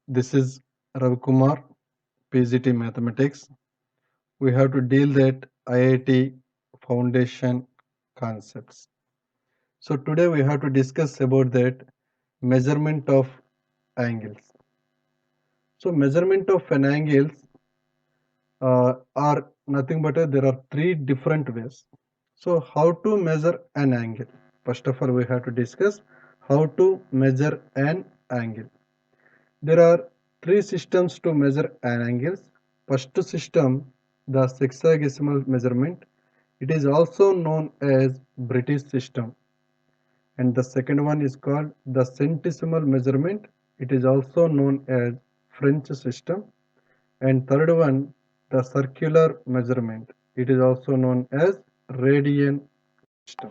This is Ravikumar, PGT Mathematics. We have to deal that IIT foundation concepts. So today we have to discuss about that measurement of angles. So measurement of an angles are nothing but there are three different ways. So how to measure an angle? First of all, we have to discuss how to measure an angle. There are three systems to measure an angles. First system, the sexagesimal measurement. It is also known as British system. And the second one is called the centesimal measurement. It is also known as French system. And third one, the circular measurement. It is also known as radian system.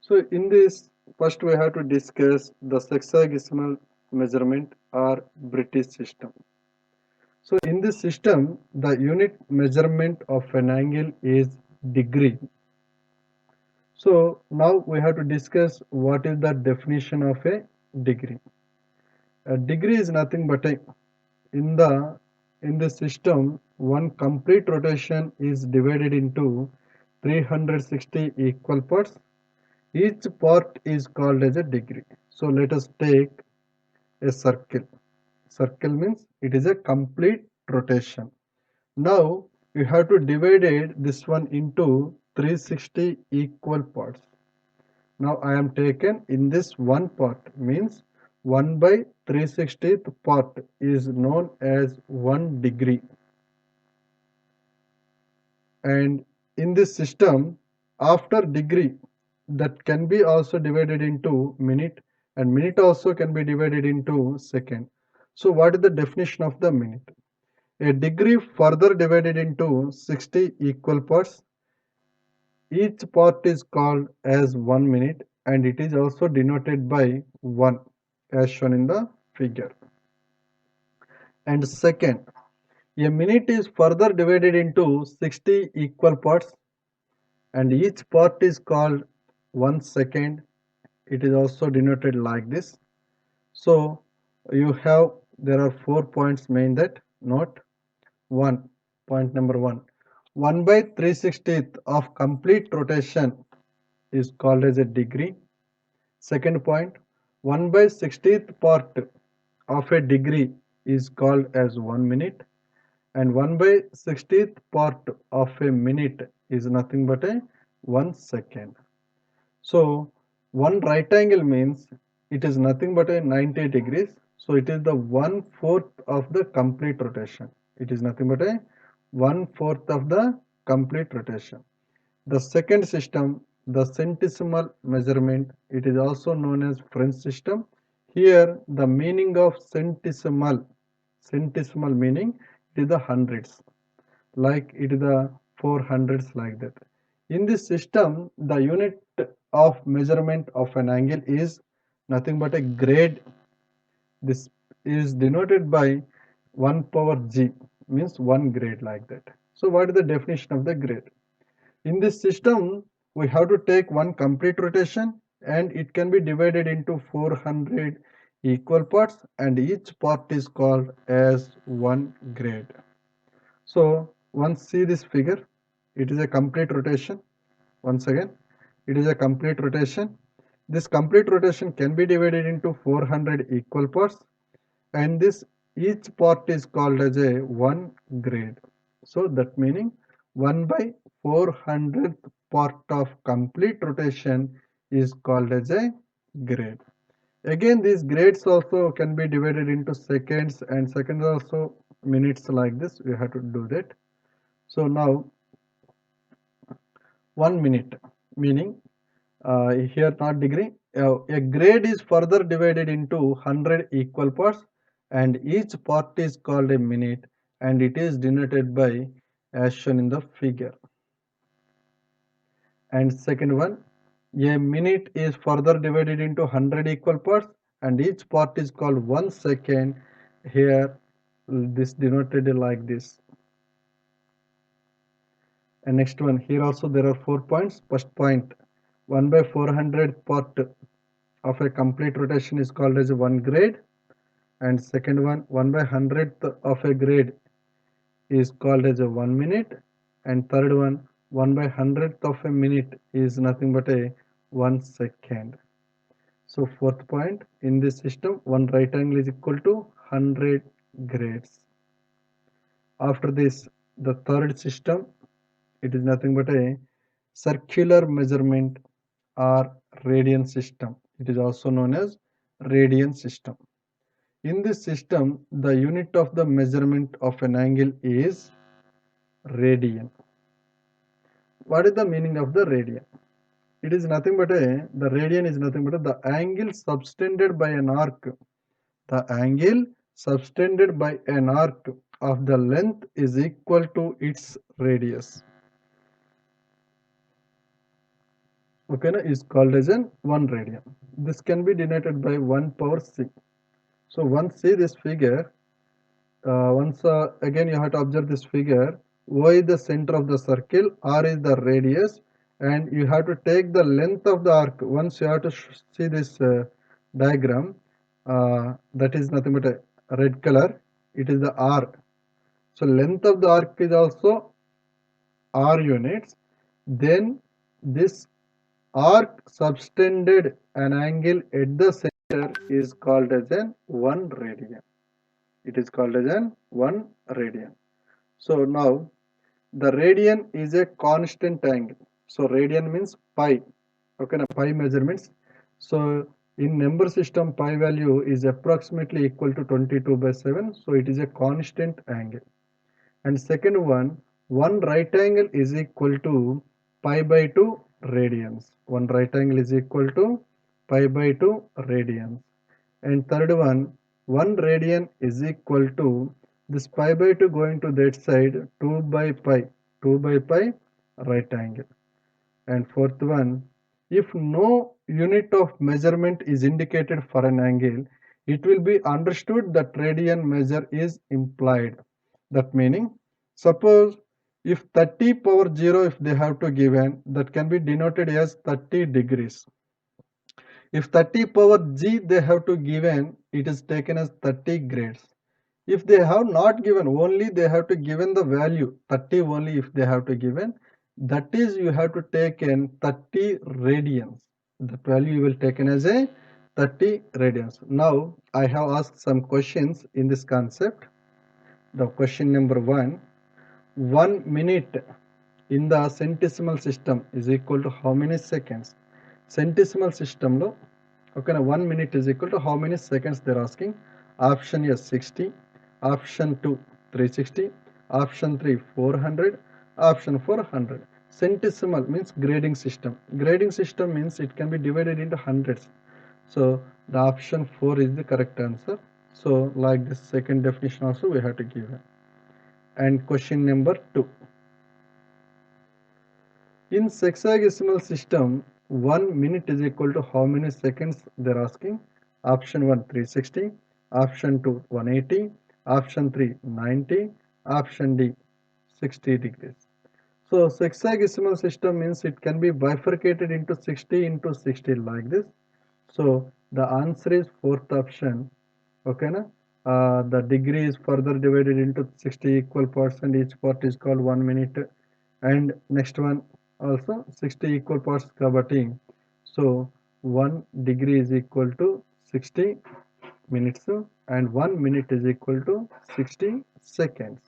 So in this, first we have to discuss the sexagesimal measurement or British system. So in this system, the unit measurement of an angle is degree. So now we have to discuss what is the definition of a degree. A degree is nothing but in the in the system, one complete rotation is divided into 360 equal parts. Each part is called as a degree. So let us take a circle. Circle means it is a complete rotation. Now you have to divide this one into 360 equal parts. Now I am taken in this one part means 1 by 360th part is known as 1 degree. And in this system, after degree, that can be also divided into minute, and minute also can be divided into second. So what is the definition of the minute? A degree further divided into 60 equal parts. Each part is called as 1 minute and it is also denoted by 1 as shown in the figure. And second, a minute is further divided into 60 equal parts and each part is called 1 second. It is also denoted like this. So you have, there are 4 points main that note. 1, point number 1, 1 by 360th of complete rotation is called as a degree. Second point, 1 by 60th part of a degree is called as 1 minute, and 1 by 60th part of a minute is nothing but a 1 second. So one right angle means it is nothing but a 90 degrees. So it is the 1/4 of the complete rotation. It is nothing but a 1/4 of the complete rotation. The second system, the centesimal measurement, it is also known as French system. Here the meaning of centesimal meaning it is the hundreds, like it is the 400s like that. In this system, the unit of measurement of an angle is nothing but a grade. This is denoted by 1 power g, means 1 grade like that. So what is the definition of the grade? In this system, we have to take one complete rotation and it can be divided into 400 equal parts and each part is called as 1 grade. So once see this figure, it is a complete rotation. Once again, it is a complete rotation. This complete rotation can be divided into 400 equal parts and this each part is called as a 1 grade. So that meaning 1 by 400th part of complete rotation is called as a grade. Again, these grades also can be divided into seconds and seconds also minutes like this. We have to do that. So now 1 minute meaning here not degree. A grade is further divided into 100 equal parts and each part is called a minute and it is denoted by as shown in the figure. And second one, a minute is further divided into 100 equal parts and each part is called 1 second. Here this denoted like this. And next one, here also there are 4 points. First point, 1 by 400 part of a complete rotation is called as 1 grade, and second one 1/100th of a grade is called as a 1 minute, and third one 1/100th of a minute is nothing but a 1 second. So fourth point, in this system one right angle is equal to 100 grades. After this, the third system, it is nothing but a circular measurement or radian system. It is also known as radian system. In this system, the unit of the measurement of an angle is radian. What is the meaning of the radian? It is nothing but the radian is nothing but the angle subtended by an arc. The angle subtended by an arc of the length is equal to its radius. Okay, is called as an 1 radian. This can be denoted by 1 power c. So once see this figure, again you have to observe this figure. O is the center of the circle, R is the radius, and you have to take the length of the arc. Once you have to see this diagram, that is nothing but a red color. It is the R. So length of the arc is also R units. Then this arc subtended an angle at the center is called as an 1 radian. It is called as an 1 radian. So now the radian is a constant angle. So radian means pi. Okay, now pi measurements. So in number system, pi value is approximately equal to 22/7. So it is a constant angle. And second one right angle is equal to pi by 2 radians. One right angle is equal to pi by 2 radians. And third one radian is equal to this pi by 2 going to that side 2 by pi right angle. And fourth one, if no unit of measurement is indicated for an angle, it will be understood that radian measure is implied. That meaning, suppose if 30 power 0 if they have to given, that can be denoted as 30 degrees. If 30 power g they have to given, it is taken as 30 grades. If they have not given, only they have to given the value 30 only if they have to given, that is you have to take in 30 radians. That value you will taken as a 30 radians. Now I have asked some questions in this concept. The question number 1 minute in the centesimal system is equal to how many seconds? Centesimal system lo, okay, 1 minute is equal to how many seconds they're asking. Option A 60, option 2 360, option 3 400, option 400. Centesimal means grading system. Grading system means it can be divided into hundreds. So the option 4 is the correct answer. So like this second definition also we have to give. And question number 2. In sexagesimal system, 1 minute is equal to how many seconds they're asking. Option 1 360, option 2 180, option 3 90, option D 60 degrees. So sexagesimal system means it can be bifurcated into 60 into 60 like this. So the answer is fourth option. Okay, na? The degree is further divided into 60 equal parts and each part is called 1 minute. And next one also 60 equal parts kabati. So 1 degree is equal to 60 minutes and 1 minute is equal to 60 seconds.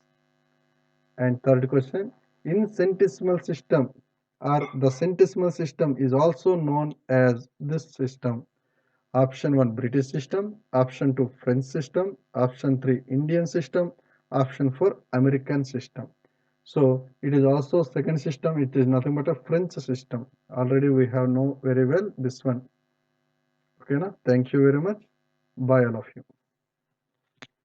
And third question, in centesimal system or the centesimal system is also known as this system. Option 1 British system, option 2 French system, option 3 Indian system, option 4 American system. So it is also second system, it is nothing but a French system. Already we have know very well this one. Okay, na? Thank you very much. Bye all of you.